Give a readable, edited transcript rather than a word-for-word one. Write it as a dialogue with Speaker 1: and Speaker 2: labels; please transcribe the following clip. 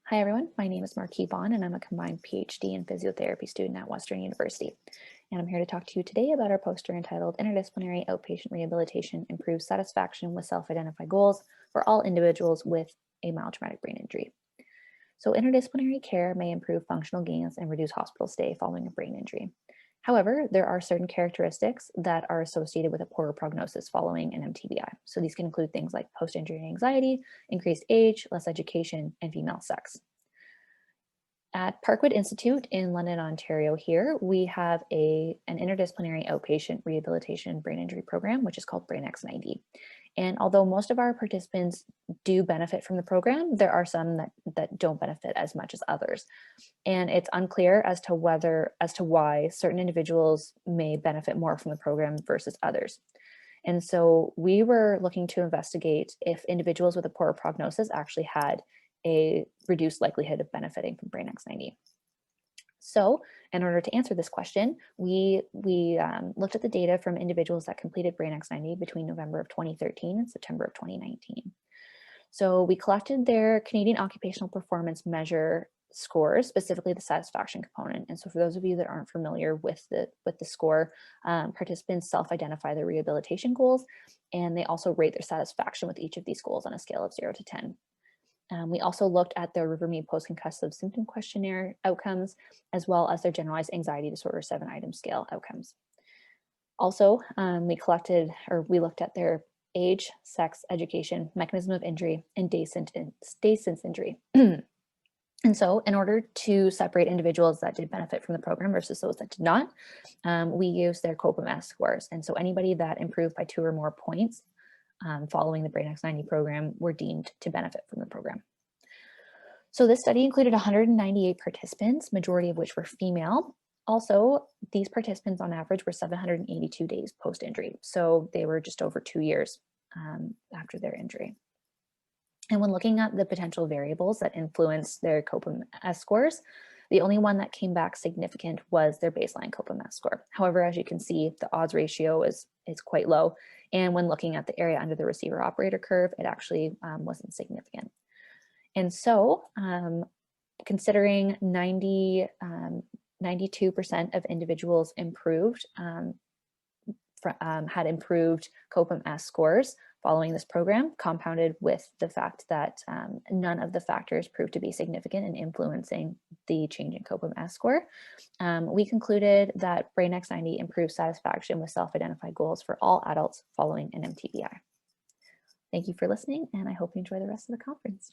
Speaker 1: Hi everyone, my name is Marquis Bonn and I'm a combined PhD in physiotherapy student at Western University. And I'm here to talk to you today about our poster entitled Interdisciplinary Outpatient Rehabilitation Improves Satisfaction with Self-Identified Goals for All Individuals with a Mild Traumatic Brain Injury. So interdisciplinary care may improve functional gains and reduce hospital stay following a brain injury. However, there are certain characteristics that are associated with a poorer prognosis following an mTBI. So these can include things like post-injury anxiety, increased age, less education, and female sex. At Parkwood Institute in London, Ontario here, we have an interdisciplinary outpatient rehabilitation brain injury program, which is called BrainX90. And although most of our participants do benefit from the program, there are some that don't benefit as much as others. And it's unclear as to why certain individuals may benefit more from the program versus others. And so we were looking to investigate if individuals with a poorer prognosis actually had a reduced likelihood of benefiting from BrainX90. So in order to answer this question, we looked at the data from individuals that completed BrainX90 between November of 2013 and September of 2019. So we collected their Canadian Occupational Performance Measure scores, specifically the satisfaction component. And so for those of you that aren't familiar with the score, participants self-identify their rehabilitation goals, and they also rate their satisfaction with each of these goals on a scale of 0 to 10. We also looked at their Rivermead Post-Concussive Symptom Questionnaire outcomes, as well as their Generalized Anxiety Disorder 7-item scale outcomes. Also, we looked at their age, sex, education, mechanism of injury, and day since injury. And so in order to separate individuals that did benefit from the program versus those that did not, we used their COPM-S scores. And so anybody that improved by 2 or more points following the BrainX90 program were deemed to benefit from the program. So this study included 198 participants, majority of which were female. Also, these participants on average were 782 days post-injury. So they were just over 2 years after their injury. And when looking at the potential variables that influence their COPM-S scores, the only one that came back significant was their baseline COPM-S score. However, as you can see, the odds ratio is quite low. And when looking at the area under the receiver operator curve, it actually wasn't significant. And so considering 92% of individuals had improved COPM-S scores following this program, compounded with the fact that none of the factors proved to be significant in influencing the change in COPM-S score, we concluded that BrainX90 improves satisfaction with self-identified goals for all adults following an mTBI. Thank you for listening, and I hope you enjoy the rest of the conference.